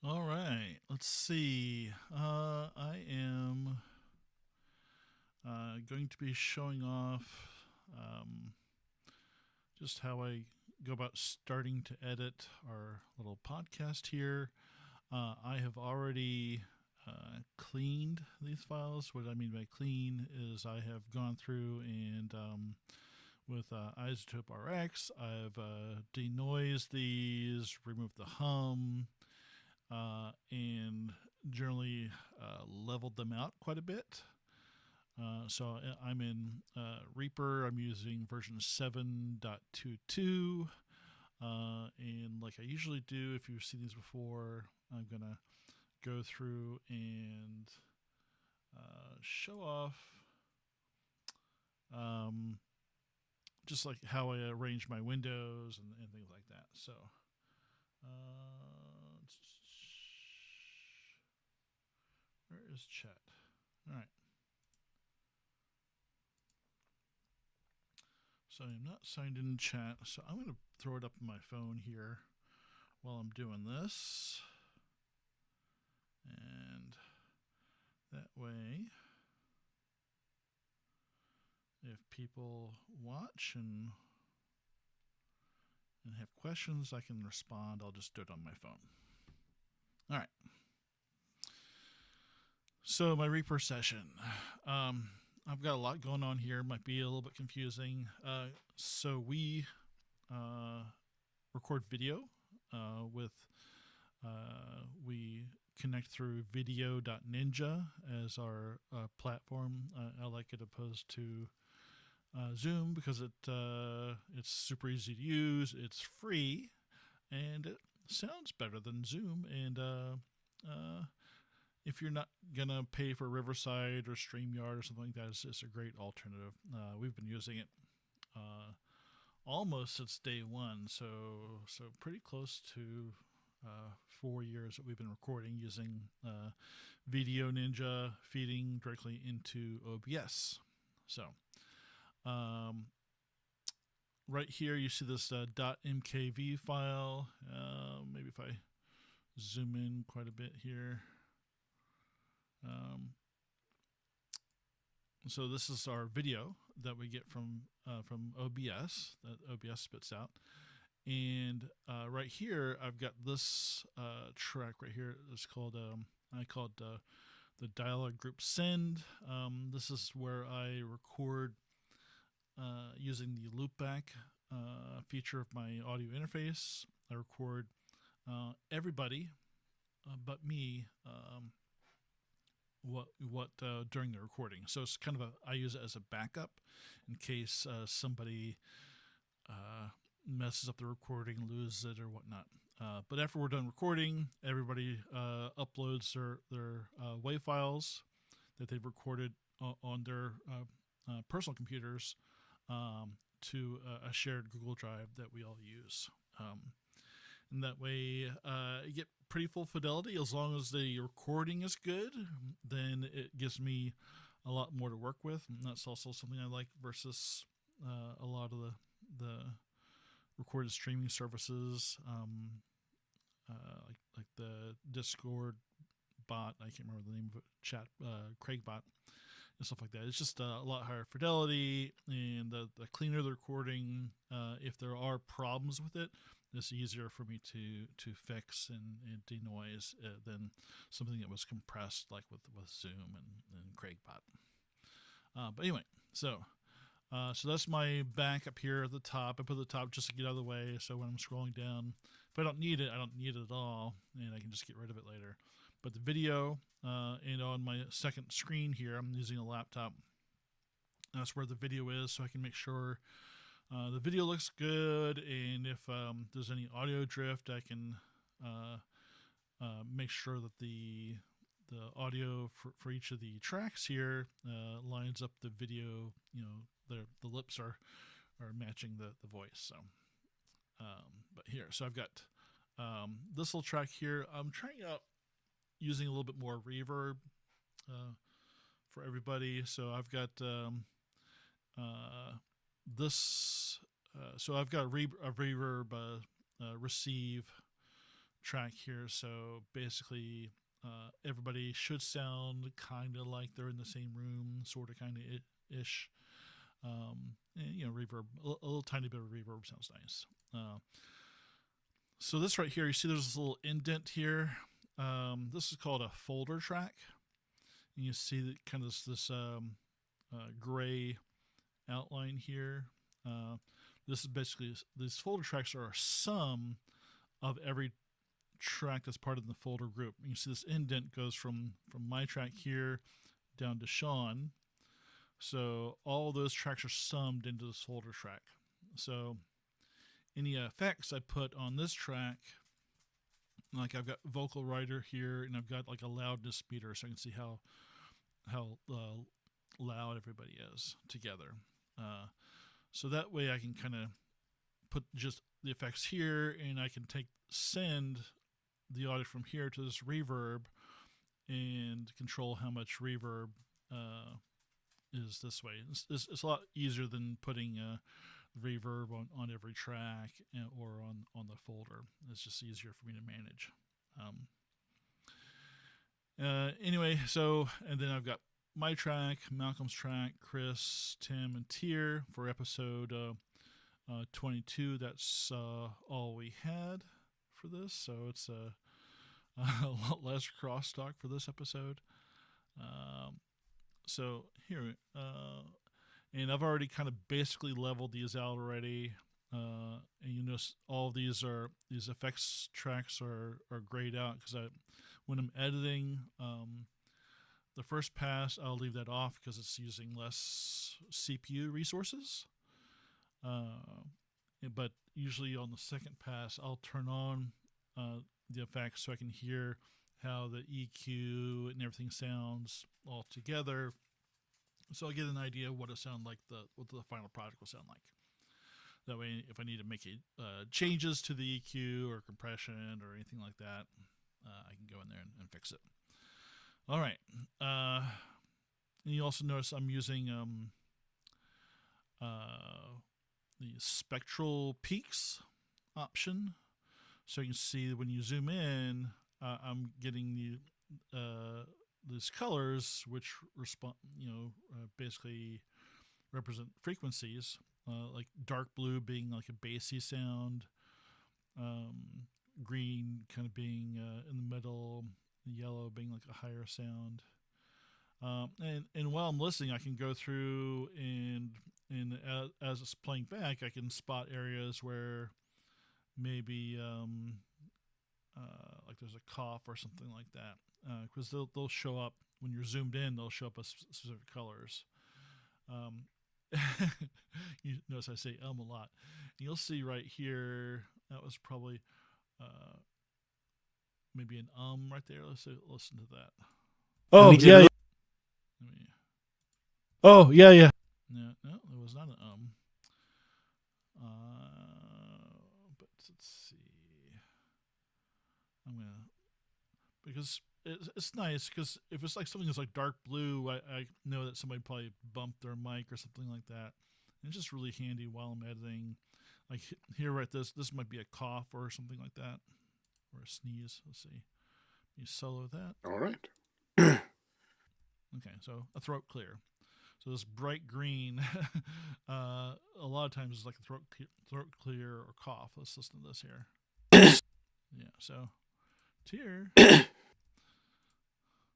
All right, let's see. I am going to be showing off just how I go about starting to edit our little podcast here. I have already cleaned these files. What I mean by clean is I have gone through and with Isotope RX, I've denoised these, removed the hum, and generally leveled them out quite a bit. So I'm in Reaper. I'm using version 7.22. And like I usually do, if you've seen these before, I'm going to go through and show off um, just like how I arrange my windows and things like that. So uh, where is chat? All right. So I'm not signed in chat, so I'm going to throw it up on my phone here while I'm doing this. And that way, if people watch and have questions, I can respond. I'll just do it on my phone. All right. So my Reaper session. I've got a lot going on here. Might be a little bit confusing. So we record video with we connect through video.ninja as our platform. I like it opposed to Zoom because it's super easy to use. It's free and it sounds better than Zoom. And if you're not gonna pay for Riverside or StreamYard or something like that, it's a great alternative. We've been using it almost since day one, so pretty close to 4 years that we've been recording using Video Ninja, feeding directly into OBS. So right here you see this .mkv file. Maybe if I zoom in quite a bit here. So this is our video that we get from OBS that OBS spits out, and right here I've got this track right here. It's called I called the dialogue group send. This is where I record using the loopback feature of my audio interface. I record everybody but me. What during the recording. So it's kind of I use it as a backup in case somebody messes up the recording, loses it or whatnot. But after we're done recording, everybody uploads their WAV files that they've recorded on their personal computers to a shared Google Drive that we all use. And that way you get pretty full fidelity. As long as the recording is good, then it gives me a lot more to work with, and that's also something I like versus a lot of the recorded streaming services, like the Discord bot. I can't remember the name of it. Chat, Craig bot, and stuff like that. It's just a lot higher fidelity, and the cleaner the recording. If there are problems with it, it's easier for me to fix and denoise than something that was compressed like with Zoom and Craig bot. But anyway, so that's my backup here at the top. I put the top just to get out of the way, so when I'm scrolling down, if I don't need it, I don't need it at all, and I can just get rid of it later. But the video, and on my second screen here, I'm using a laptop. That's where the video is, so I can make sure the video looks good, and if there's any audio drift, I can make sure that the audio for each of the tracks here lines up the video. The lips are matching the voice. So, but here, so I've got this little track here. I'm trying out using a little bit more reverb for everybody. So I've got this. So I've got a reverb receive track here. So basically, everybody should sound kind of like they're in the same room, sort of, kind of ish. And reverb, a little tiny bit of reverb sounds nice. So this right here, you see there's this little indent here. This is called a folder track. And you see that kind of this gray outline here. This is basically, these folder tracks are a sum of every track that's part of the folder group. And you see this indent goes from my track here down to Sean. So all those tracks are summed into this folder track. So any effects I put on this track, like I've got vocal writer here, and I've got like a loudness meter, so I can see how loud everybody is together. So that way I can kind of put just the effects here, and I can send the audio from here to this reverb and control how much reverb is this way. It's a lot easier than putting reverb on every track or on the folder. It's just easier for me to manage. Anyway, so, and then I've got my track, Malcolm's track, Chris, Tim, and Tier for episode 22. That's all we had for this. So it's a lot less crosstalk for this episode. So here, and I've already kind of basically leveled these out already. And you notice all of these effects tracks are grayed out because when I'm editing, the first pass I'll leave that off because it's using less CPU resources. But usually on the second pass I'll turn on the effects so I can hear how the EQ and everything sounds all together. So I'll get an idea of what it sound like, what the final product will sound like. That way, if I need to make changes to the EQ or compression or anything like that, I can go in there and fix it. All right. And you also notice I'm using the spectral peaks option. So you can see when you zoom in, I'm getting these colors which respond, basically represent frequencies. Like dark blue being like a bassy sound, green kind of being in the middle, yellow being like a higher sound. And while I'm listening, I can go through and as it's playing back, I can spot areas where maybe like there's a cough or something like that, because they'll show up when you're zoomed in. They'll show up as specific colors. You notice I say a lot. And you'll see right here that was probably maybe an right there. Let's listen to that. Oh yeah. Oh yeah. No, it was not an but let's see. Because it's nice, because if it's like something that's like dark blue, I know that somebody probably bumped their mic or something like that. And it's just really handy while I'm editing. Like here, right, this might be a cough or something like that, or a sneeze. Let's see. You solo that. All right. Okay, so a throat clear. So this bright green, a lot of times is like a throat clear or cough. Let's listen to this here. Yeah, so Tier.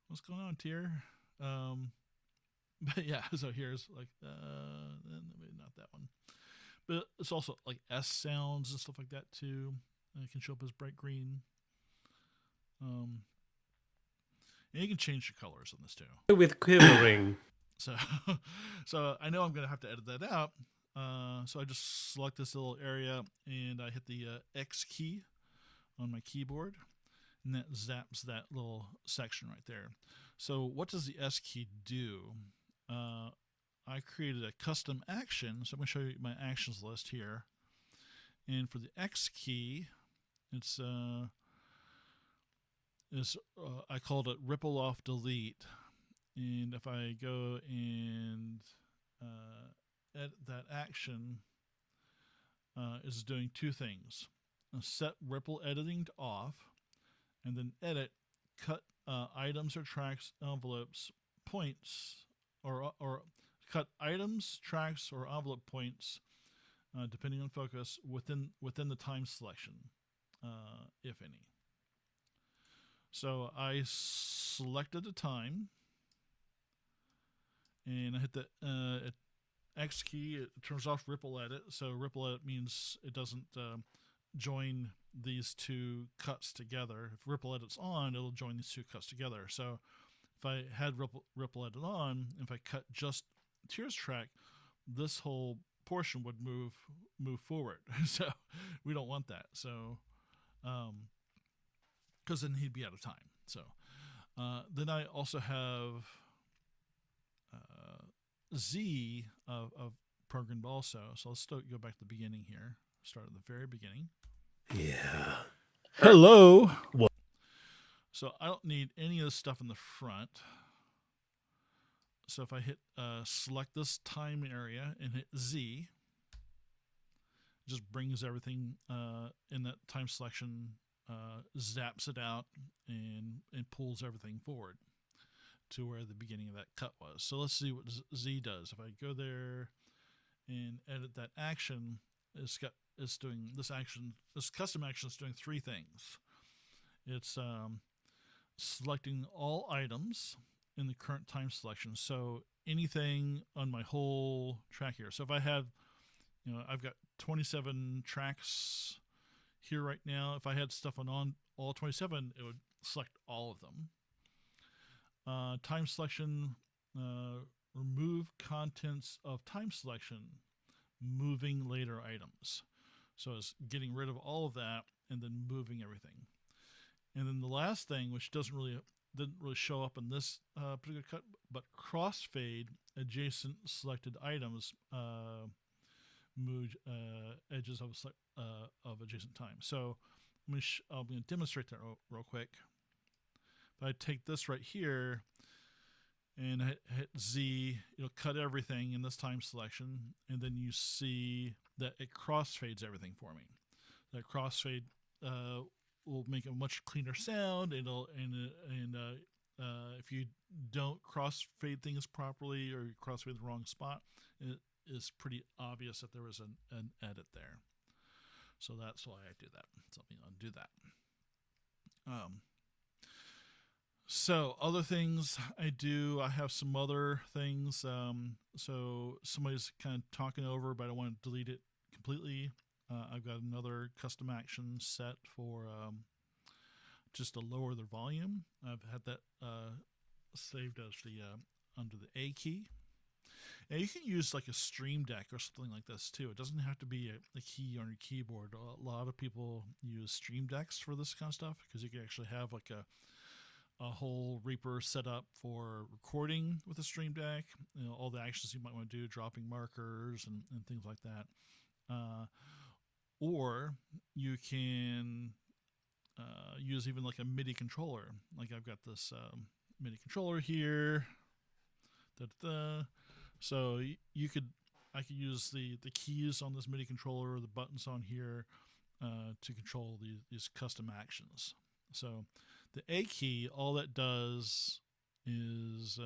What's going on, Tier? But yeah, so here's like, maybe not that one. But it's also like S sounds and stuff like that too. And it can show up as bright green. And you can change the colors on this too. With quivering. So I know I'm going to have to edit that out. So I just select this little area and I hit the X key on my keyboard, and that zaps that little section right there. So what does the S key do? I created a custom action. So I'm going to show you my actions list here. And for the X key, it's I called it ripple off delete. And if I go and edit that action, it's doing two things. Set ripple editing to off, and then edit, cut items or tracks, envelopes, points, or cut items, tracks, or envelope points, depending on focus, within the time selection, if any. So I selected the time, and I hit the X key. It turns off ripple edit. So ripple edit means it doesn't join these two cuts together. If ripple edit's on, it'll join these two cuts together. So if I had ripple edit on, if I cut just Tears track, this whole portion would move forward. So we don't want that. So because then he'd be out of time. So then I also have Z of programmed also. So let's go back to the beginning here. Start at the very beginning. Yeah. Hello. What? So I don't need any of this stuff in the front. So if I hit select this time area and hit Z, it just brings everything in that time selection, zaps it out, and pulls everything forward to where the beginning of that cut was. So let's see what Z does. If I go there and edit that action, it's doing this action. This custom action is doing three things. It's selecting all items in the current time selection. So anything on my whole track here. So if I have, I've got 27 tracks here right now. If I had stuff on all 27, it would select all of them. Time selection, remove contents of time selection, moving later items. So it's getting rid of all of that and then moving everything. And then the last thing, which didn't really show up in this particular cut, but crossfade adjacent selected items move edges of adjacent time. So I'm going to demonstrate that real quick. If I take this right here and hit Z, it'll cut everything in this time selection, and then you see that it crossfades everything for me. That crossfade will make a much cleaner sound. If you don't crossfade things properly or you crossfade the wrong spot, it is pretty obvious that there was an edit there. So that's why I do that. So I'm going to do that. So other things I do, I have some other things. So somebody's kind of talking over, but I want to delete it completely. I've got another custom action set for just to lower the volume. I've had that saved as the under the A key. And you can use like a Stream Deck or something like this too. It doesn't have to be a key on your keyboard. A lot of people use Stream Decks for this kind of stuff because you can actually have like a whole Reaper set up for recording with a Stream Deck. All the actions you might want to do, dropping markers and things like that. Or you can use even like a MIDI controller. Like I've got this MIDI controller here. So I could use the keys on this MIDI controller or the buttons on here to control these custom actions. So the A key, all that does is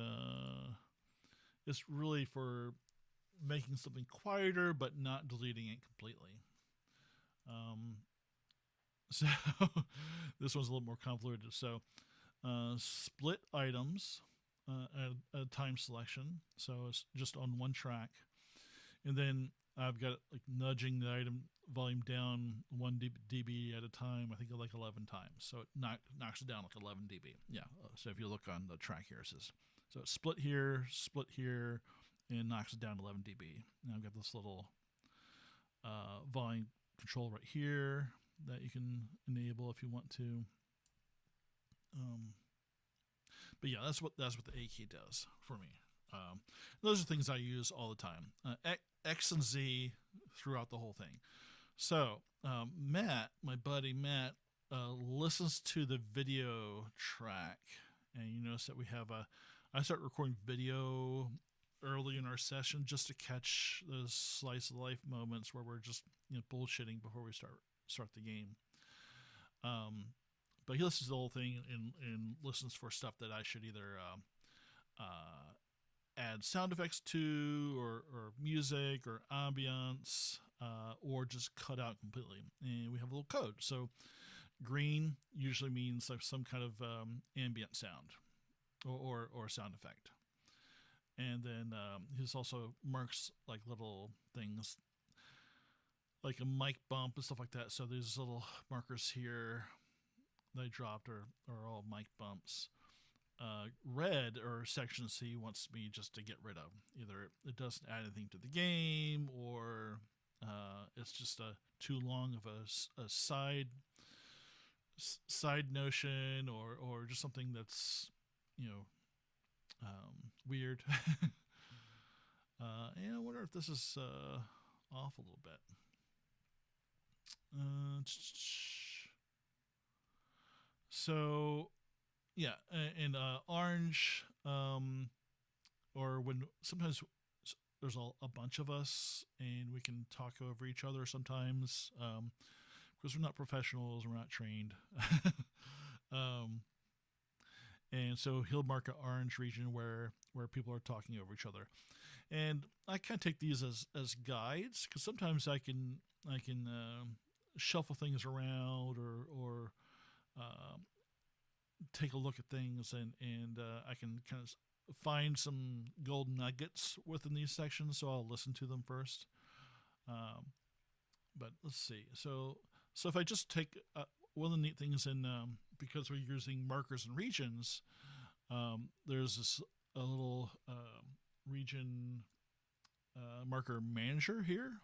it's really for making something quieter but not deleting it completely. So this one's a little more convoluted. So split items at a time selection. So it's just on one track. And then I've got like nudging the item volume down 1 dB at a time, I think like 11 times. So it knocks it down like 11 dB. Yeah. So if you look on the track here, it says, so it's split here, and knocks it down 11 dB. And I've got this little volume control right here that you can enable if you want to. But yeah, that's what the A key does for me. Those are things I use all the time. X and Z throughout the whole thing. So Matt, my buddy Matt, listens to the video track, and you notice that we have I start recording video early in our session just to catch those slice of life moments where we're just bullshitting before we start the game. but he listens to the whole thing and listens for stuff that I should either add sound effects to, or music, or ambiance, or just cut out completely. And we have a little code. So green usually means like some kind of ambient sound or sound effect. And then he's also marks like little things like a mic bump and stuff like that. So there's little markers here that I dropped are all mic bumps. Red or section C wants me just to get rid of. Either it doesn't add anything to the game, or it's just too long of a side notion, or just something that's weird. And I wonder if this is off a little bit. So yeah, and orange, or when sometimes there's a bunch of us and we can talk over each other sometimes, because we're not professionals, we're not trained. And so he'll mark an orange region where people are talking over each other, and I kind of take these as guides, because sometimes I can shuffle things around, or take a look at things, and I can kind of find some gold nuggets within these sections, so I'll listen to them first. But let's see. So if I just take one of the neat things in, because we're using markers and regions, there's a little region marker manager here,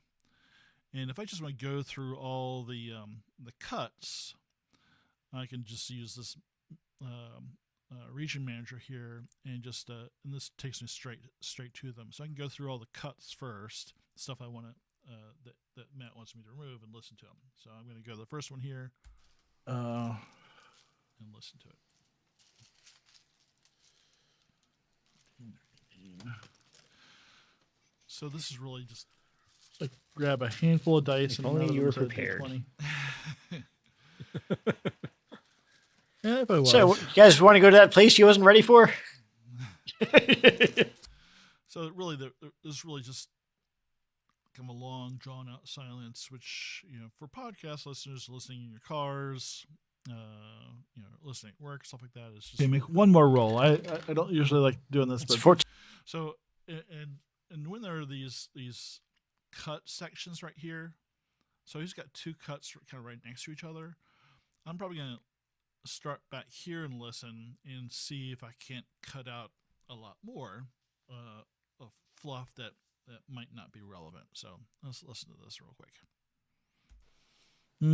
and if I just want to go through all the cuts, I can just use this region manager here, and just and this takes me straight to them. So I can go through all the cuts first, stuff I want to that Matt wants me to remove, and listen to them. So I'm going to go to the first one here, and listen to it. So this is really just like grab a handful of dice, if and only you were prepared. Yeah, if I was. So, you guys want to go to that place you wasn't ready for? So really, this is really just kind of a long, drawn-out silence, which, for podcast listeners listening in your cars, listening at work, stuff like that, is just. Okay, make one more roll. I don't usually like doing this, but so and when there are these cut sections right here, so he's got two cuts kind of right next to each other. I'm probably gonna start back here and listen and see if I can't cut out a lot more of fluff that might not be relevant. So let's listen to this real quick. Yeah,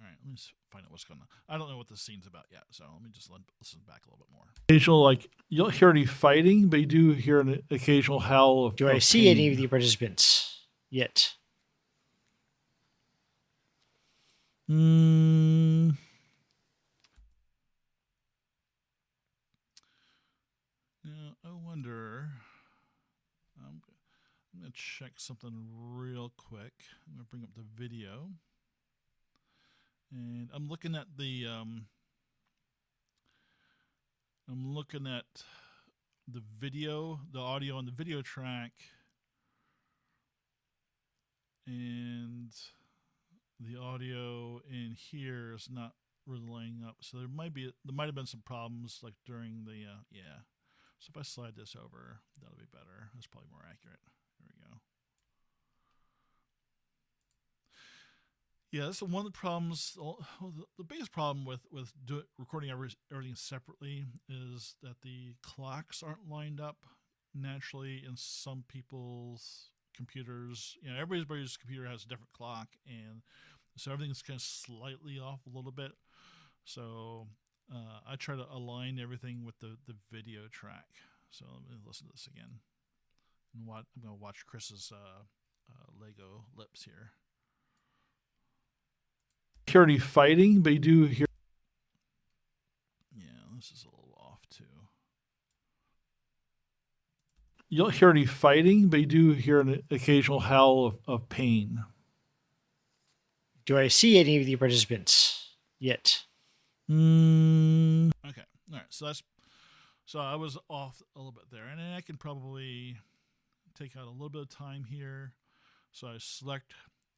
all right, let me just find out what's going on. I don't know what the scene's about yet, so let me just listen back a little bit more. Occasional, like, you don't hear any fighting, but you do hear an occasional howl of. Do I see pain. any of the participants yet? Now, I wonder. I'm going to check something real quick. I'm going to bring up the video. And I'm looking at the video, the audio on the video track, and the audio in here is not really laying up. So there might have been some problems like during the yeah. So if I slide this over, that'll be better. That's probably more accurate. There we go. Yeah, that's one of the problems. The biggest problem with recording everything separately is that the clocks aren't lined up naturally in some people's computers. Everybody's computer has a different clock, and so everything's kind of slightly off a little bit. So I try to align everything with the video track. So let me listen to this again. And I'm going to watch Chris's Lego lips here. Hear any fighting, but you do hear. Yeah, this is a little off too. You don't hear any fighting, but you do hear an occasional howl of pain. Do I see any of the participants Yet. Okay. All right. So I was off a little bit there, and I can probably take out a little bit of time here. So I select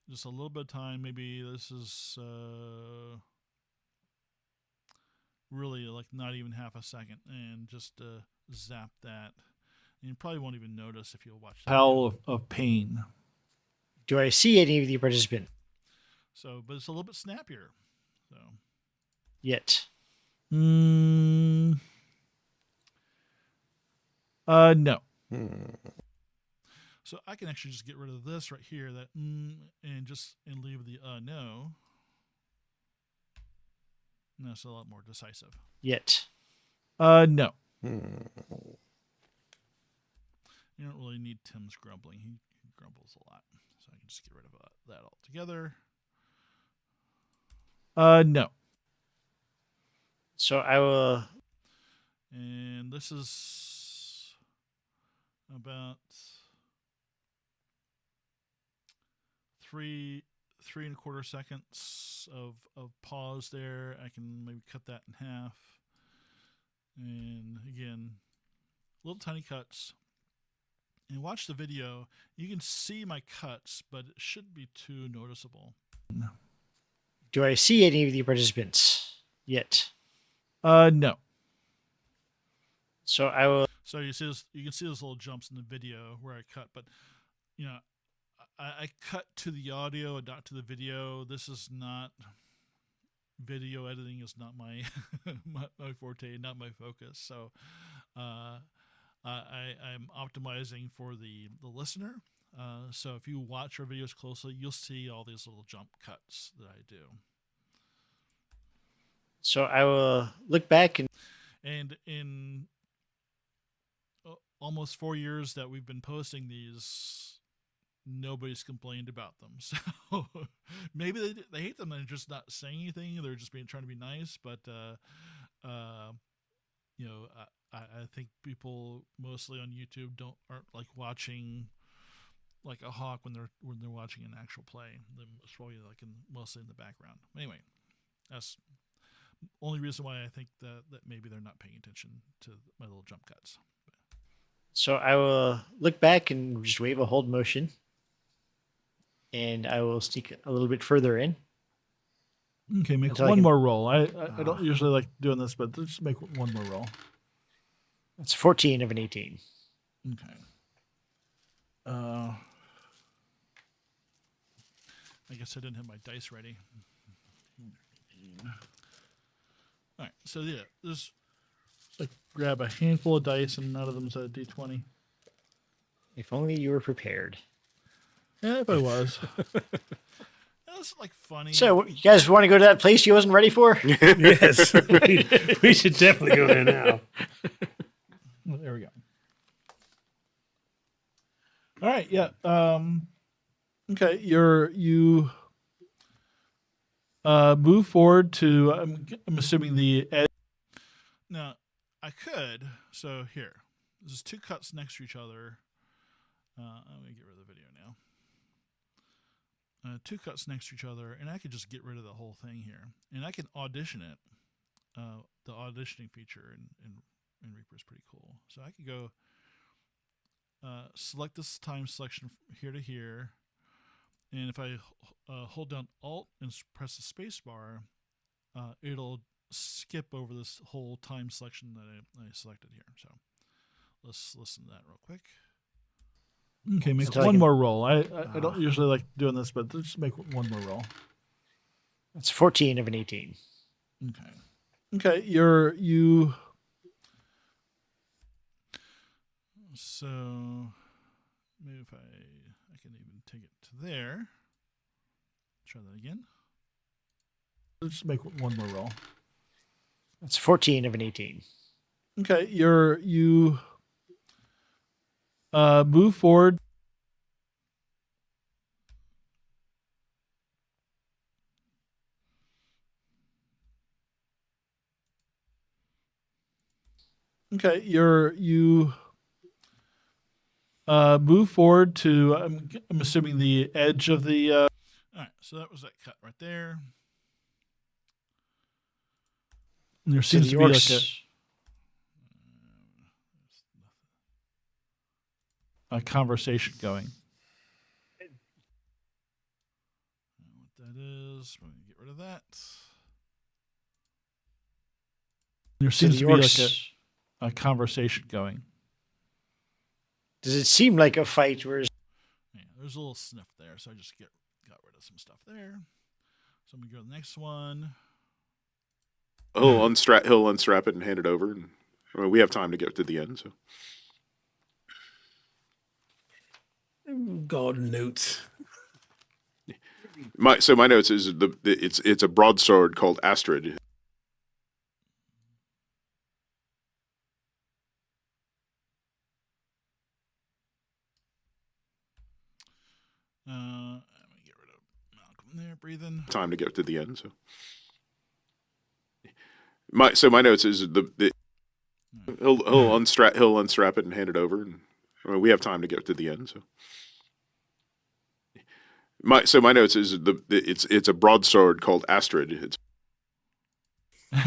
just a little bit of time. Maybe this is really like not even half a second, and just zap that. And you probably won't even notice if you'll watch the Howl video. of pain. Do I see any of the participants? So, but it's a little bit snappier. So, Yet. No. so I can actually just get rid of this right here, that and leave the no. And that's a lot more decisive. Yet. No. You don't really need Tim's grumbling. He grumbles a lot. So I can just get rid of that altogether. No. So I will. And this is about three and a quarter seconds of pause there. I can maybe cut that in half. And again, little tiny cuts. And watch the video. You can see my cuts, but it shouldn't be too noticeable. Do I see any of the participants? Yet. No. So I will. So you can see those little jumps in the video where I cut, but you know, I cut to the audio and not to the video. This is not video editing is not my my forte, not my focus. So I'm optimizing for the listener. So if you watch our videos closely, you'll see all these little jump cuts that I do. So I will look back and in almost 4 years that we've been posting these, nobody's complained about them. So maybe they hate them. They're just not saying anything. They're just trying to be nice. But I think people mostly on YouTube aren't like watching like a hawk when they're watching an actual play. It's probably like mostly in the background. Anyway, that's the only reason why I think that maybe they're not paying attention to my little jump cuts. so I will look back and just wave a hold motion. And I will sneak a little bit further in. Okay, make Until I one can- more roll. I don't usually like doing this, but just make one more roll. It's 14 of an 18. Okay. I guess I didn't have my dice ready. All right, so yeah, there's Like grab a handful of dice and none of them's a d20. If only you were prepared. Yeah, if I was. that's like funny. So you guys want to go to that place you wasn't ready for? Yes, we should definitely go there now. There we go. All right, yeah. Okay, you move forward to I'm assuming the edge. Now, I could. So here, there's two cuts next to each other. I'm gonna get rid of the video now. Two cuts next to each other, and I could just get rid of the whole thing here, and I can audition it. The auditioning feature in Reaper is pretty cool. So I could go select this time selection from here to here, and if I hold down Alt and press the space bar, it'll skip over this whole time selection that I selected here. So let's listen to that real quick. Okay, make Until I one can- more roll. I don't usually like doing this, but just make one more roll. It's 14 of an 18. Okay. Okay, you So maybe if I can even take it to there. Try that again. just make one more roll. It's 14 of an 18. Okay, you move forward. Okay, you move forward to I'm assuming the edge of the All right, so that was that cut right there. There So seems the to be like orcs, a conversation going. What that is, we're gonna get rid of that. There so seems the to be like orcs. a conversation going. Does it seem like a fight? Where Yeah, there's a little sniff there, so I just got rid of some stuff there. So I'm gonna go to the next one. He'll unstrap it and hand it over, and I mean, we have time to get to the end. So God notes. my notes is it's a broadsword called Astrid. I'm gonna get rid of Malcolm there, breathing. Time to get to the end. So my notes is he'll unstrap it and hand it over, and I mean, we have time to get to the end. So my notes is it's a broadsword called Astrid. It's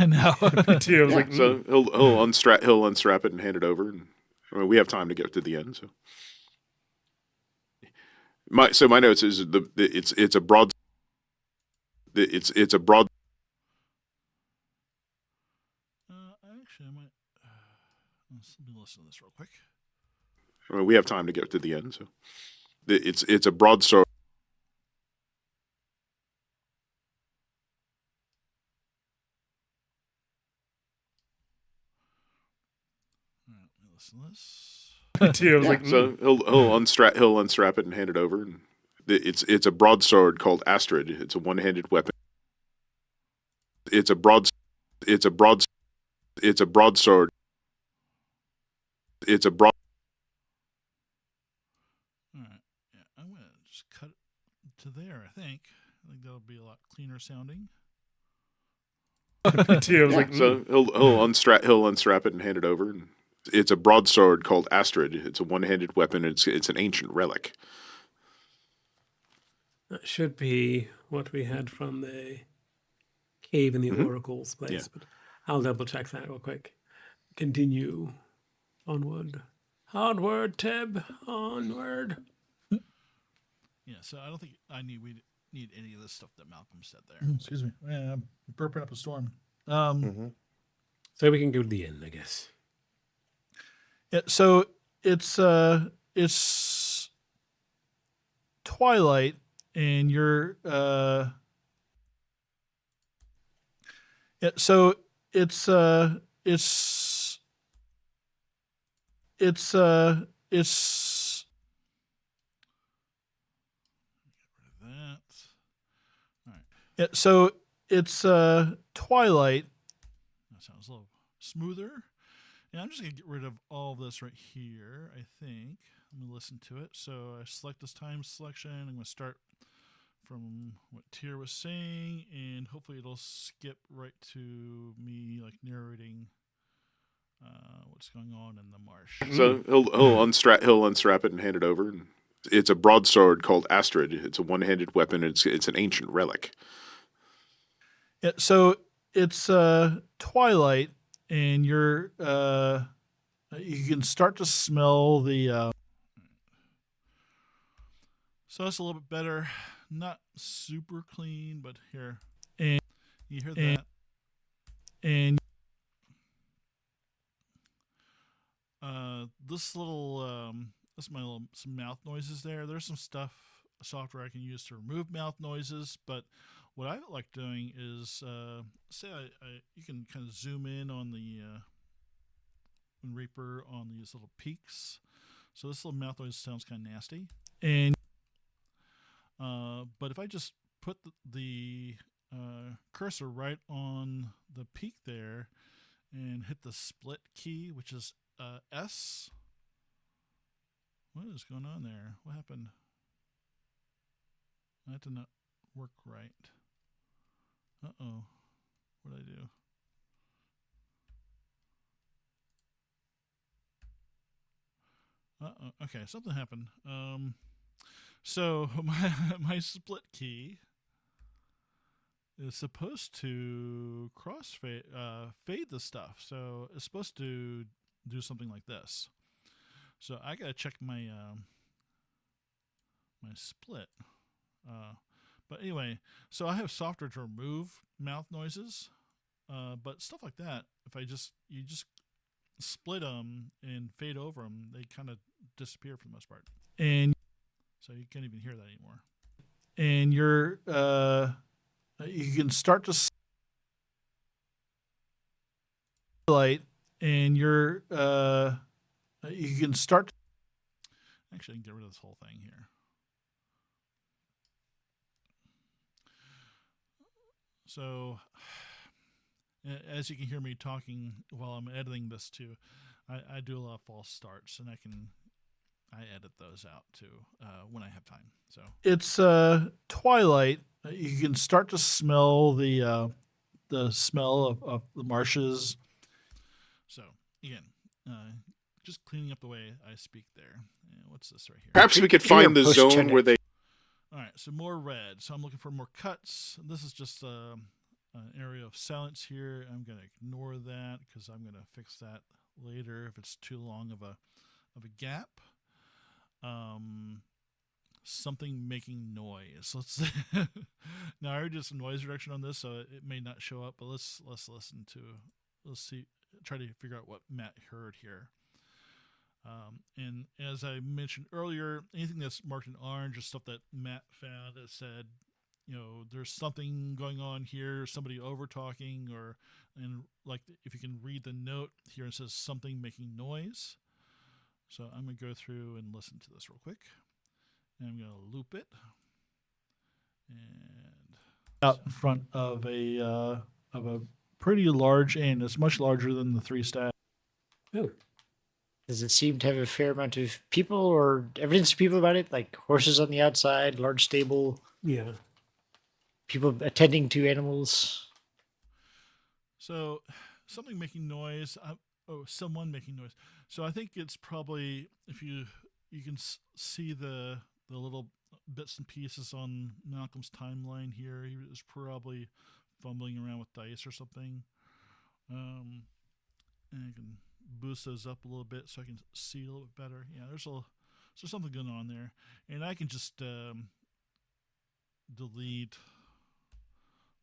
No. Too, I was like, so he'll unstrap it and hand it over, and I mean, we have time to get to the end. So my notes is it's a broad it's a broad. Actually, I might. Let me listen to this real quick. I mean, we have time to get to the end. So it's a broadsword. All right, let me listen to this. too, I was like, So he'll unstrap it and hand it over, and it's a broadsword called Astrid. It's a one-handed weapon. It's a broadsword. It's a broad. All right, yeah, I'm gonna just cut it to there. I think that'll be a lot cleaner sounding. too, I was like, So he'll unstrap it and hand it over, and it's a broadsword called Astrid. It's a one-handed weapon. It's an ancient relic. that should be what we had from the cave in the Mhm. oracle's place, Yeah. but I'll double check that real quick. Continue. Onward. Onward, Teb. Onward. Yeah, so I don't think we need any of this stuff that Malcolm said there. Excuse me. Yeah, I'm burping up a storm. So we can go to the end, I guess. Yeah, so it's twilight, and you're yeah, so it's Get rid of that. All right, yeah, so it's twilight. that sounds a little smoother. Yeah, I'm just gonna get rid of all of this right here. I think. Let me listen to it. So I select this time selection. I'm gonna start from what Tyr was saying, and hopefully it'll skip right to me like narrating what's going on in the marsh. So he'll unstrap it and hand it over, and it's a broadsword called Astrid. It's a one-handed weapon. It's an ancient relic. Yeah, so it's twilight, and you're you can start to smell the So that's a little bit better. Not super clean, but here. And you hear that? and This little that's my little some mouth noises there. There's some software I can use to remove mouth noises, but what I like doing is say you can kind of zoom in on the Reaper on these little peaks. So this little mouth noise sounds kind of nasty. and But if I just put the cursor right on the peak there and hit the split key, which is S. What is going on there? What happened? That did not work right. Uh-oh. What did I do? Uh-oh. Okay, something happened. So my split key is supposed to crossfade fade the stuff. So it's supposed to do something like this. So I gotta check my my split. But anyway, so I have software to remove mouth noises, but stuff like that. If you just split them and fade over them, they kind of disappear for the most part, and so you can't even hear that anymore. And you can start to light, and you can start. Actually, I can get rid of this whole thing here. So, as you can hear me talking while I'm editing this too, I do a lot of false starts, and I edit those out too when I have time. So It's twilight. You can start to smell the smell of the marshes. so again, just cleaning up the way I speak there. What's this right here? Perhaps we could find the zone where they. All right, so more red. So I'm looking for more cuts. This is just an area of silence here. I'm going to ignore that because I'm going to fix that later if it's too long of a gap. Something making noise. Let's now I already did some noise reduction on this, so it may not show up. But let's listen to. Let's see. Try to figure out what Matt heard here. And as I mentioned earlier, anything that's marked in orange is stuff that Matt found that said, there's something going on here, somebody over talking, and like if you can read the note here, it says something making noise. So I'm going to go through and listen to this real quick. And I'm going to loop it. And Out in front of a pretty large inn. It's much larger than the 3 staff. Oh, Does it seem to have a fair amount of people or evidence of people about it? Like horses on the outside, large stable, yeah. people attending to animals? so something making noise. Someone making noise. So I think it's probably if you can see the little bits and pieces on Malcolm's timeline here. He was probably fumbling around with dice or something. And I can boost those up a little bit so I can see a little bit better. Yeah, there's something going on there, and I can just delete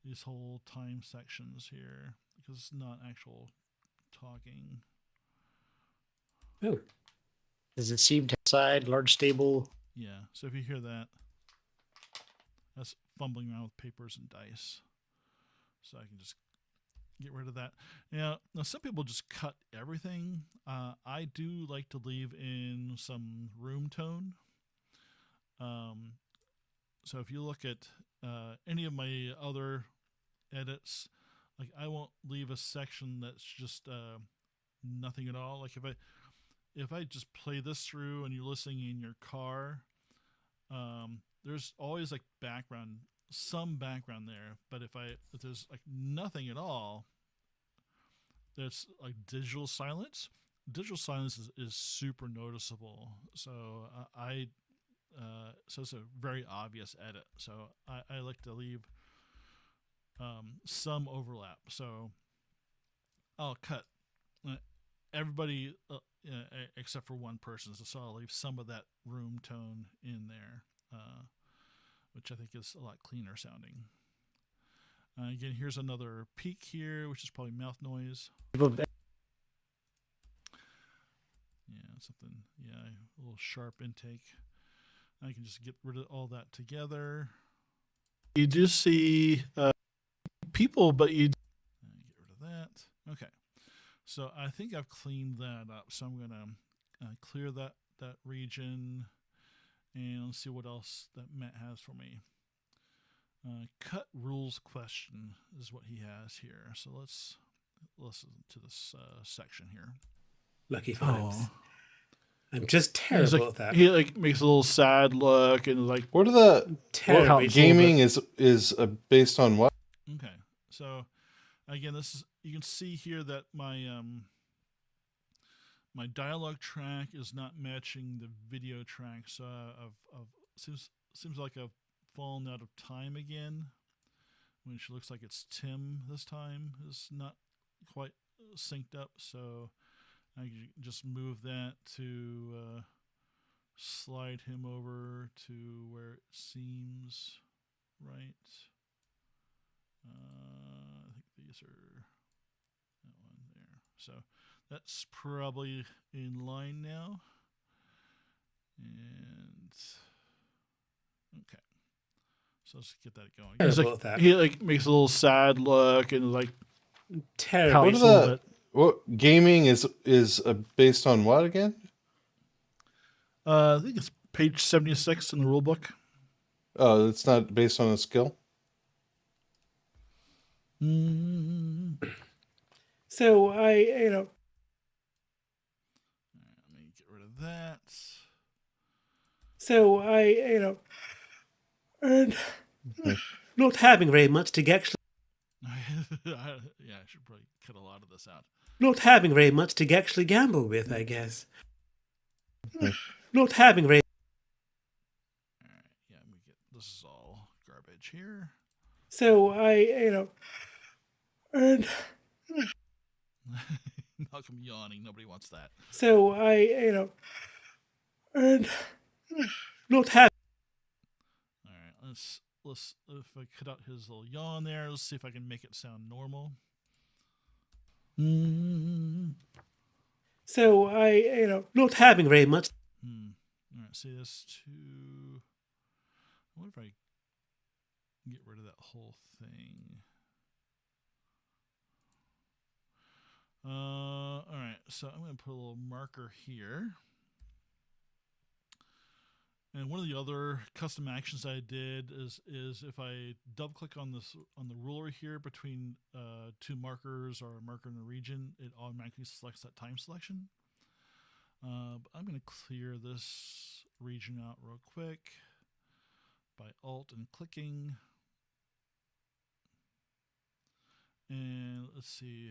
these whole time sections here because it's not actual talking. Oh, Does it seem to outside, large stable? Yeah, so if you hear that, that's fumbling around with papers and dice. So I can just get rid of that. Now some people just cut everything. I do like to leave in some room tone. So if you look at any of my other edits, like I won't leave a section that's just nothing at all. Like if I just play this through and you're listening in your car, there's always like some background there. But if there's like nothing at all, there's like digital silence. Digital silence is super noticeable. So so it's a very obvious edit. So I like to leave some overlap. So I'll cut everybody except for one person. So I'll leave some of that room tone in there, which I think is a lot cleaner sounding. Again, here's another peak here, which is probably mouth noise. Yeah, something. Yeah, a little sharp intake. I can just get rid of all that together. You do see people, but you Get rid of that. Okay. So I think I've cleaned that up. So I'm going to clear that region and let's see what else that Matt has for me. Cut rules question is what he has here. So let's listen to this section here. lucky times. Oh. I'm just He's terrible like, at that. he like makes a little sad look and like, What are the Terribly gaming is based on what? Okay. So again, you can see here that my my dialogue track is not matching the video track. So seems like I've fallen out of time again which looks like it's Tim this time, is not quite synced up. So I can just move that to slide him over to where it seems right. I think these are that one there. So that's probably in line now. And okay. So let's get that going. He's Terrible like, at that. he like makes a little sad look and like Terrible. pouts What a are little the bit. what gaming is based on what again? I think it's page 76 in the rule book. Oh, it's not based on a skill. Mm. So All right, let me get rid of that. and not having very much to actually, Yeah, I should probably cut a lot of this out. not having very much to actually gamble with, I guess. Okay. Not having very. All right, yeah, we get this is all garbage here. So and Malcolm yawning. Nobody wants that. so and not having. All right, let's if I cut out his little yawn there, let's see if I can make it sound normal. Mm. So not having very much. All right, say this to. What if I get rid of that whole thing? All right, so I'm going to put a little marker here. And one of the other custom actions I did is if I double click on this on the ruler here between two markers or a marker in a region, it automatically selects that time selection. But I'm going to clear this region out real quick by Alt and clicking. And let's see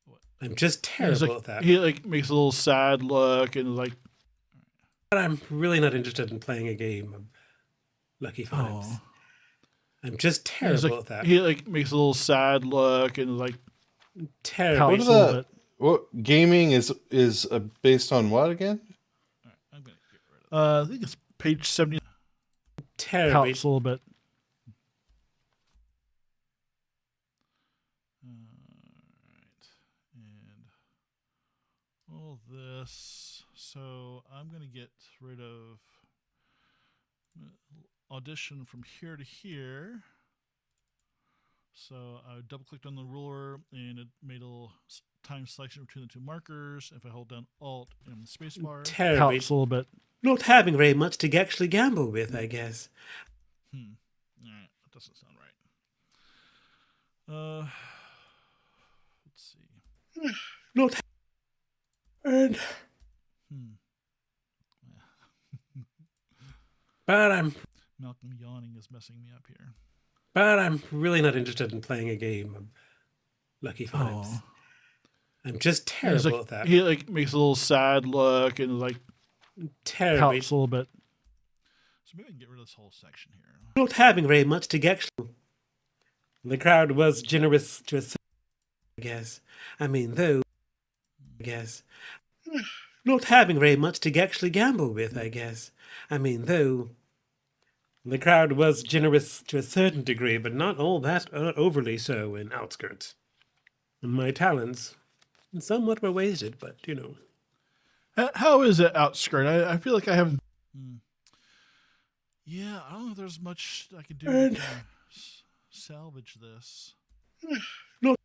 what. I'm just He's terrible like, at that. he like makes a little sad look and like But I'm really not interested in playing a game of Lucky Fives. oh. I'm just He's terrible like, at that. he like makes a little sad look and like Terrible. What pouts are a little the bit. what gaming is based on what again? All right, I'm going to get rid of I think it's page 70. Terrible. Pouts a little bit. Alright, and all this. So I'm going to get rid of audition from here to here. So I double clicked on the ruler and it made a little time selection between the two markers. If I hold down Alt and the spacebar. Terrible. Pouts a little bit. Not having very much to actually gamble with, I guess. Alright, that doesn't sound right. Let's see. Not and but Malcolm yawning is messing me up here. I'm really not interested in playing a game of Lucky Fives. Oh. I'm just He's terrible like, at that. he like makes a little sad look and like Terrible. pouts a little bit. So maybe I can get rid of this whole section here. Not having very much to actually. The crowd was generous to a certain, I guess. I mean, though, I guess. Not having very much to actually gamble with, I guess. I mean, though, the crowd was generous to a certain degree, but not all that, not overly so in Outskirts. And my talents somewhat were wasted, but, you know. How is it outskirt? I feel like I haven't. Yeah, I don't know if there's much I can do And- to salvage this. Not.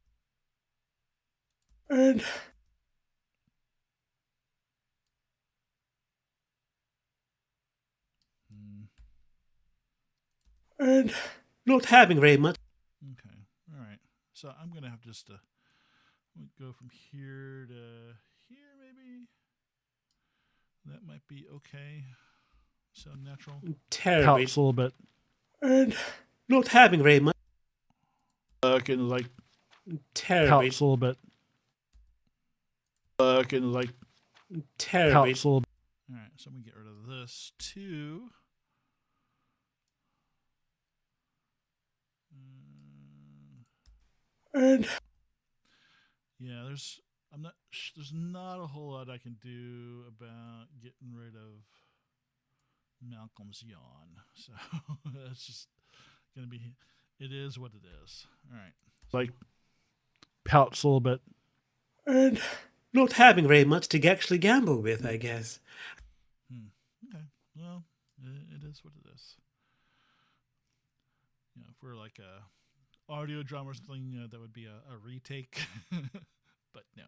And. And not having very much. Okay, all right. So I'm gonna have just to go from here to here, maybe. That might be okay. Sound natural. Terribly. Pouts a little bit. And not having very much. Look and like Terribly. pouts a little bit. Look and like Terribly. pouts a little bit. All right, so I'm gonna get rid of this too. And Yeah, there's not a whole lot I can do about getting rid of Malcolm's yawn. So that's just gonna be. It is what it is. All right. Like pouts a little bit. and not having very much to actually gamble with, I guess. Okay. Well, it is what it is. You know, if we're like a audio drama or something, that would be a retake. But no.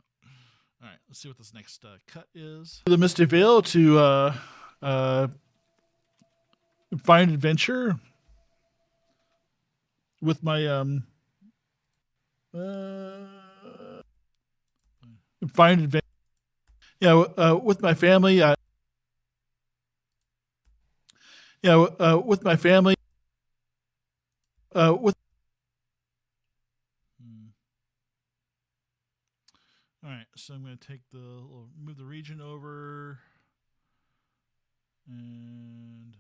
All right. Let's see what this next cut is. The Misty Vale to find adventure with my find adventure. Yeah, with my family. With my family. With All right, so I'm going to take move the region over, and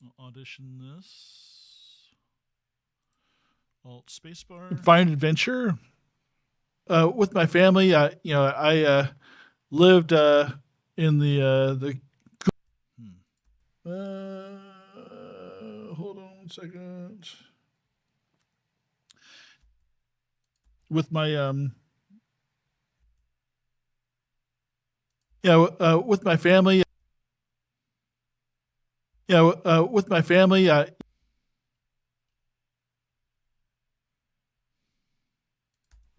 I'll audition this. Alt spacebar. find adventure with my family. I lived in the. Hold on 1 second. With my with my family. With my family.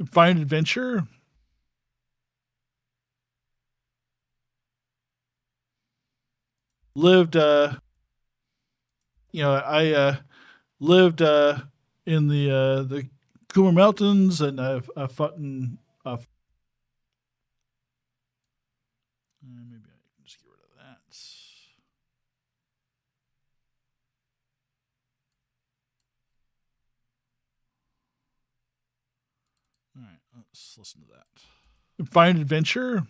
Find adventure. Lived I lived in the Coomer Mountains, and I've fought in Maybe I can just get rid of that. All right, let's listen to that. find adventure.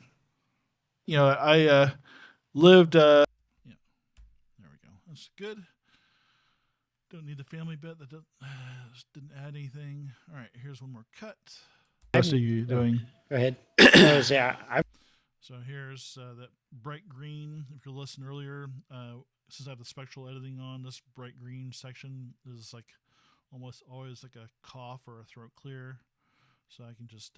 I lived. Yeah, there we go. That's good. Don't need the family bit. That didn't add anything. All right, here's one more cut. What are you doing? Go ahead. So here's that bright green. If you listened earlier, since I have the spectral editing on, this bright green section is like almost always like a cough or a throat clear. So I can just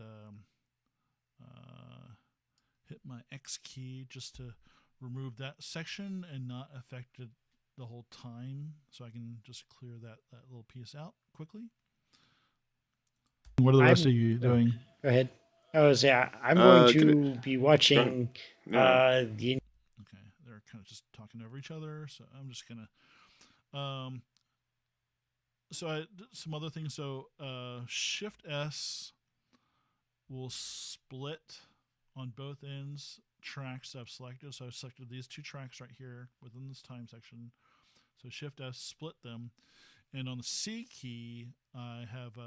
hit my X key just to remove that section and not affect it the whole time. So I can just clear that little piece out quickly. What are the rest of you doing? Go ahead. I'm going to be watching the. Okay, they're kind of just talking over each other, so I'm just gonna. So I did some other things. So Shift S will split on both ends tracks I've selected. So I've selected these two tracks right here within this time section. So Shift S split them, and on the C key I have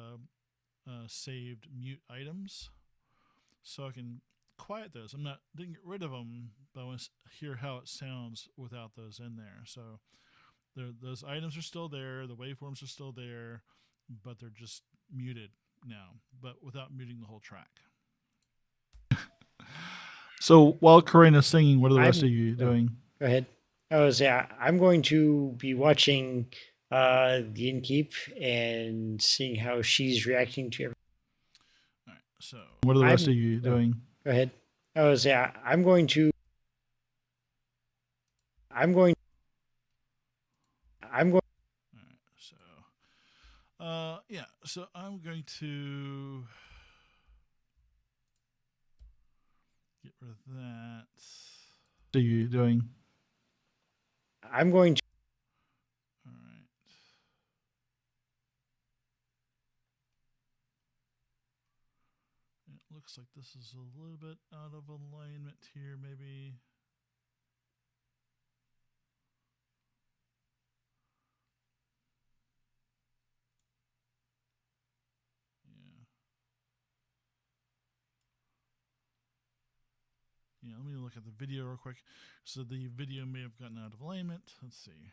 saved mute items, so I can quiet those. Didn't get rid of them, but I want to hear how it sounds without those in there. So those items are still there, the waveforms are still there, but they're just muted now, but without muting the whole track. So while Karina's singing, what are the rest of you doing? Go ahead. I'm going to be watching the innkeep and seeing how she's reacting to everything. All right, so What are the rest of you doing? Go ahead. I'm going to. All right, so yeah, so I'm going to get rid of that. What are you doing? I'm going to. All right. It looks like this is a little bit out of alignment here, maybe. Yeah, let me look at the video real quick. So the video may have gotten out of alignment. Let's see.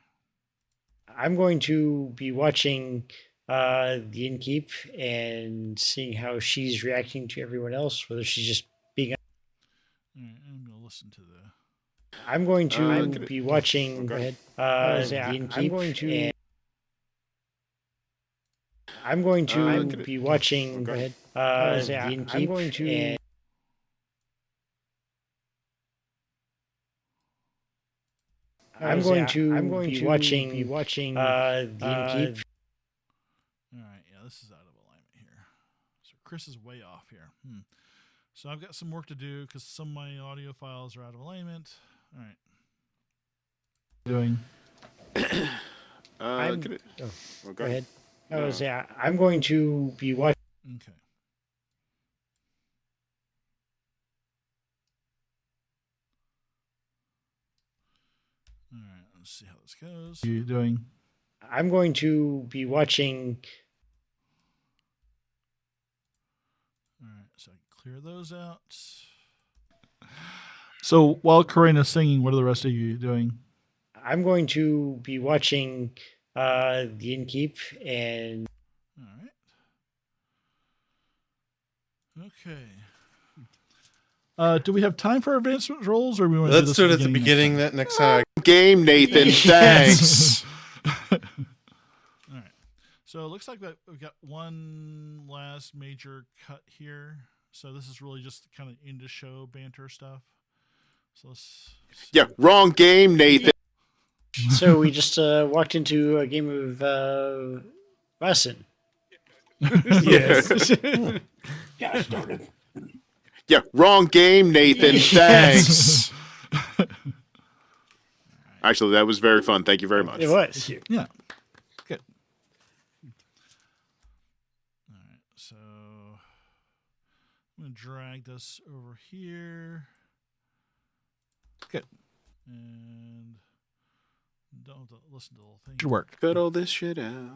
I'm going to be watching the innkeep and seeing how she's reacting to everyone else, whether she's just being. All right, I'm going to listen to the. I'm going to Could it- be watching. Go ahead. The innkeep. I'm going to Could it- be watching. Go ahead. The innkeep. I'm going to. I'm going to be watching the innkeep. All right, yeah, this is out of alignment here. So Chris is way off here. So I've got some work to do because some of my audio files are out of alignment. All right. Doing. Could it- well, Go ahead. No. I'm going to be watching. Okay. All right, let's see how this goes. You doing? I'm going to be watching. All right, so I can clear those out. So while Karina's singing, what are the rest of you doing? I'm going to be watching the innkeep and. All right. Okay. Do we have time for advancement rolls, or we want to Let's do it at the beginning. next That next time. Game, Nathan. Thanks. All right. So it looks like that we've got one last major cut here. So this is really just kind of into show banter stuff. So let's see. Yeah, wrong game, Nathan. So we just walked into a game of lesson. Yes. Gosh darn it. Yeah, wrong game, Nathan. Thanks. Actually, that was very fun. Thank you very much. It was. Yeah. Good. All right. So I'm going to drag this over here. Good. And don't have to listen to the whole thing. Good work. Cut all this shit out.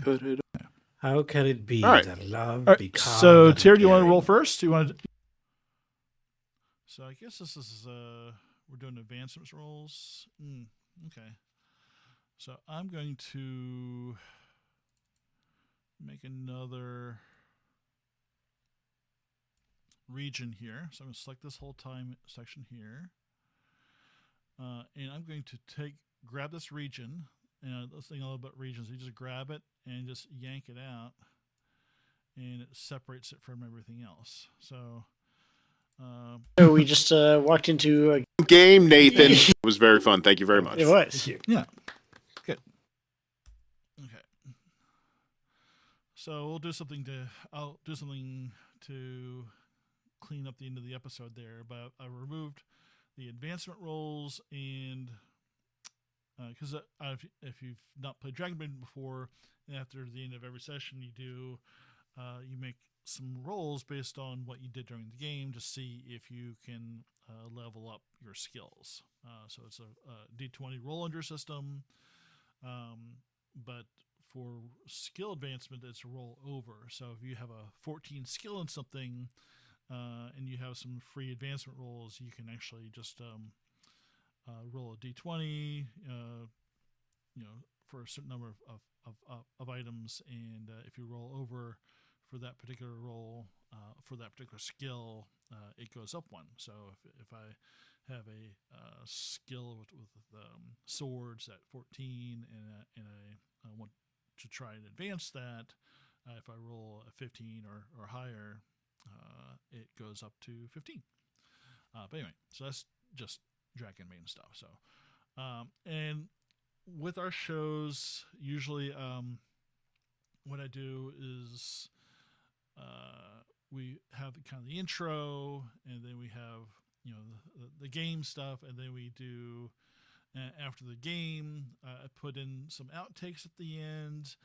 Cut it. How can it be All right. that love All right. becomes So, Terry, do you want to caring? roll first? Do you want to? So I guess this is we're doing advancements rolls. Okay. So I'm going to make another region here. So I'm going to select this whole time section here. And I'm going to grab this region. And let's think a little about regions. You just grab it and just yank it out, and it separates it from everything else. So So we just walked into a. Game, Nathan. It was very fun. Thank you very much. It was. Yeah. Good. okay. So we'll do something to. I'll do something to clean up the end of the episode there. But I removed the advancement rolls and because if you've not played Dragonbane before, after the end of every session you make some rolls based on what you did during the game to see if you can level up your skills. So it's a D20 roll under system, but for skill advancement, it's a roll over. So if you have a 14 skill in something and you have some free advancement rolls, you can actually just roll a D20, for a certain number of items, and if you roll over for that particular roll, for that particular skill, it goes up one. So if I have a skill with swords at 14, and I want to try and advance that, if I roll a 15 or higher, it goes up to 15. But anyway, so that's just Dragonbane stuff. So, and with our shows, usually what I do is we have kind of the intro, and then we have the game stuff, and then we do after the game. I put in some outtakes at the end,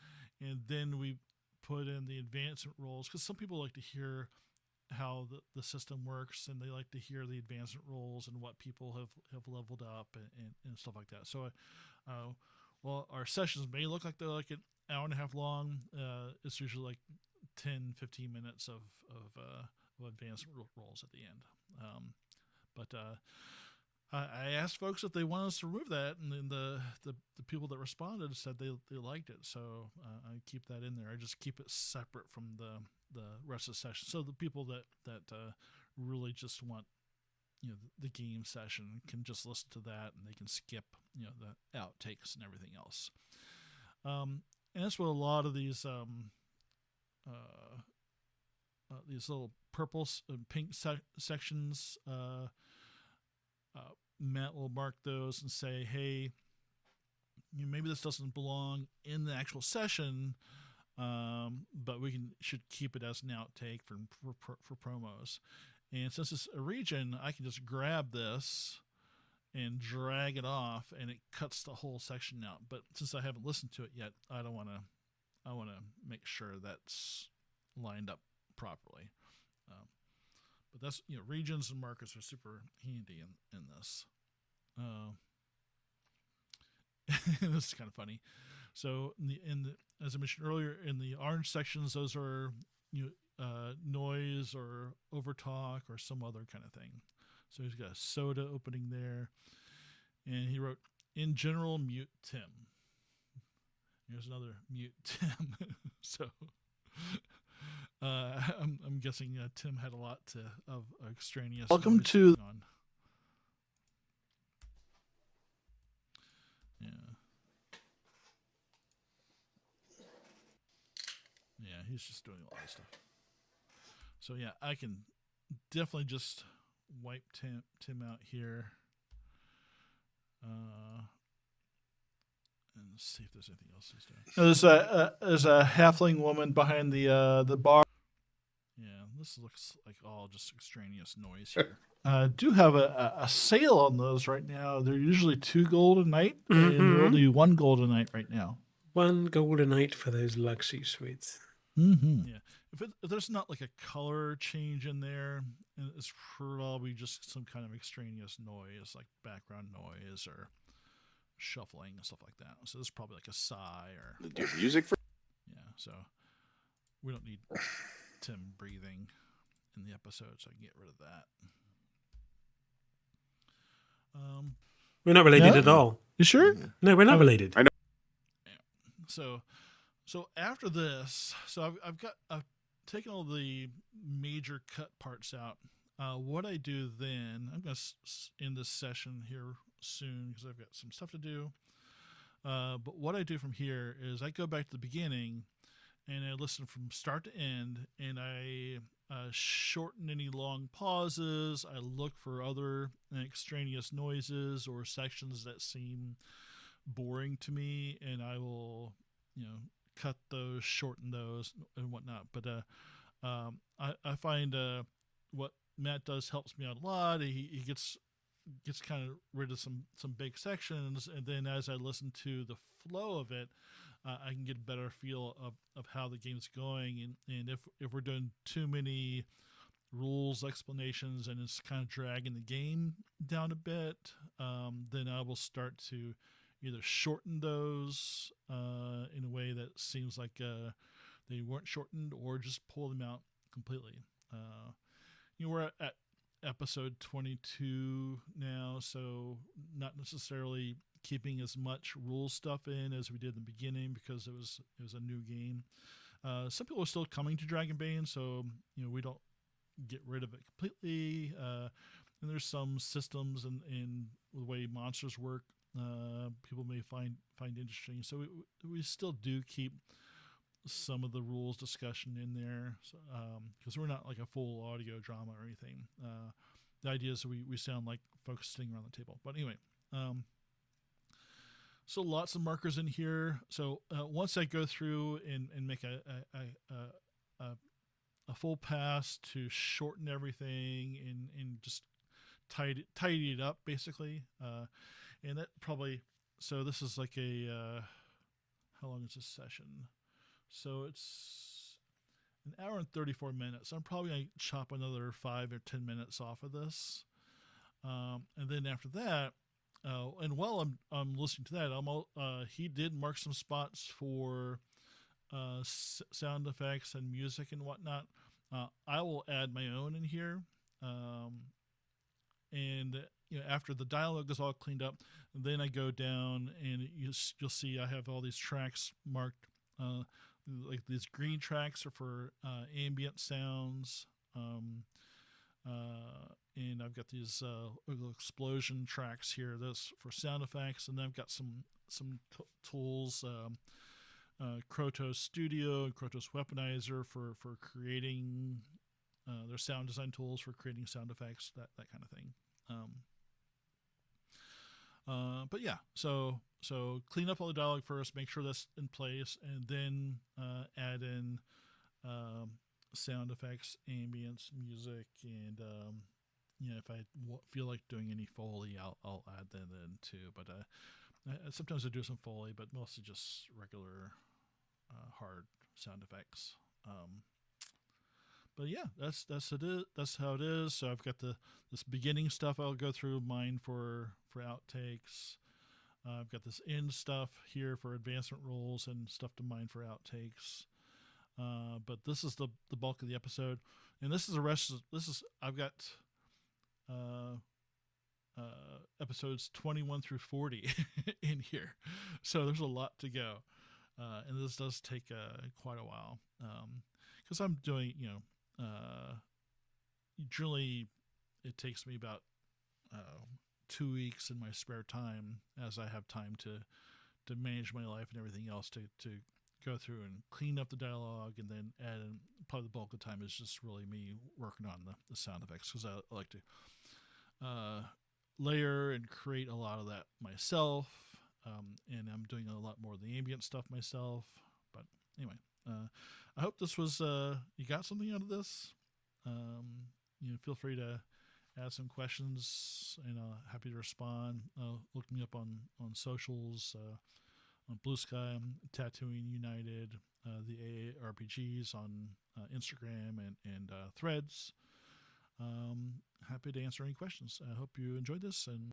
and then we put in the advancement rolls because some people like to hear how the system works, and they like to hear the advancement rolls and what people have leveled up and stuff like that. So while our sessions may look like they're like an hour and a half long, it's usually like 10-15 minutes of advancement rolls at the end. But I asked folks if they want us to remove that, and then the people that responded said they liked it, so I keep that in there. I just keep it separate from the rest of the session, so the people that really just want the game session can just listen to that, and they can skip the outtakes and everything else. And that's what a lot of these little purple and pink sections. Matt will mark those and say, hey, maybe this doesn't belong in the actual session, but we should keep it as an outtake for promos. And since it's a region, I can just grab this and drag it off, and it cuts the whole section out. But since I haven't listened to it yet, I want to make sure that's lined up properly. But that's regions and markers are super handy in this. This is kind of funny. So as I mentioned earlier, in the orange sections, those are noise or overtalk or some other kind of thing. So he's got a soda opening there, and he wrote, "In general, mute Tim." Here's another mute Tim. So I'm guessing Tim had a lot of extraneous. Welcome noise to- going on. Yeah, he's just doing a lot of stuff. So yeah, I can definitely just wipe Tim out here. And see if there's anything else he's doing. There's a halfling woman behind the bar. Yeah, this looks like all just extraneous noise here. Do have a sale on those right now. They're usually 2 gold a night, and they're only 1 gold a night right now. 1 gold a night for those luxury suites. Mm-hmm. Yeah, if there's not like a color change in there, it's probably just some kind of extraneous noise, like background noise or shuffling and stuff like that. So this is probably like a sigh or Do music for. yeah. So we don't need Tim breathing in the episode, so I can get rid of that. We're not related No? at all. You sure? No, we're not related. I know. So after this, I've taken all the major cut parts out. What I do then, I'm going to end this session here soon because I've got some stuff to do. But what I do from here is I go back to the beginning and I listen from start to end, and I shorten any long pauses. I look for other extraneous noises or sections that seem boring to me, and I will, cut those, shorten those, and whatnot. But I find what Matt does helps me out a lot. He gets kind of rid of some big sections, and then as I listen to the flow of it, I can get a better feel of how the game's going, and if we're doing too many rules explanations and it's kind of dragging the game down a bit, then I will start to either shorten those in a way that seems like they weren't shortened, or just pull them out completely. We're at episode 22 now, so not necessarily keeping as much rule stuff in as we did in the beginning because it was a new game. Some people are still coming to Dragonbane, so we don't get rid of it completely. And there's some systems and the way monsters work people may find interesting. So we still do keep some of the rules discussion in there, because we're not like a full audio drama or anything. The idea is we sound like folks sitting around the table. But anyway, so lots of markers in here. So once I go through and make a full pass to shorten everything and just tidy it up basically, and that probably, so this is like how long is this session? So it's an hour and 34 minutes. I'm probably going to chop another 5 or 10 minutes off of this. And then after that, and while I'm listening to that, he did mark some spots for sound effects and music and whatnot. I will add my own in here. And after the dialogue is all cleaned up, then I go down and you'll see I have all these tracks marked. Like these green tracks are for ambient sounds. And I've got these little explosion tracks here. That's for sound effects, and then I've got some tools. Krotos Studio and Krotos Weaponizer for creating their sound design tools for creating sound effects, that kind of thing. But yeah, so clean up all the dialogue first, make sure that's in place, and then add in sound effects, ambience, music, and if I feel like doing any Foley, I'll add that in too. But sometimes I do some Foley, but mostly just regular hard sound effects. But yeah, that's it. That's how it is. So I've got this beginning stuff. I'll go through mine for outtakes. I've got this end stuff here for advancement rolls and stuff to mine for outtakes. But this is the bulk of the episode, and this is the rest. I've got episodes 21 through 40 in here, so there's a lot to go, and this does take quite a while because I'm doing generally it takes me about 2 weeks in my spare time as I have time to manage my life and everything else to go through and clean up the dialogue, and then add in, probably the bulk of the time is just really me working on the sound effects, because I like to layer and create a lot of that myself, and I'm doing a lot more of the ambient stuff myself. But anyway, I hope this was you got something out of this. Feel free to ask some questions, and happy to respond. Look me up on socials. On Blue Sky, Tattooing United, the ARPGs on Instagram and Threads. Happy to answer any questions. I hope you enjoyed this, and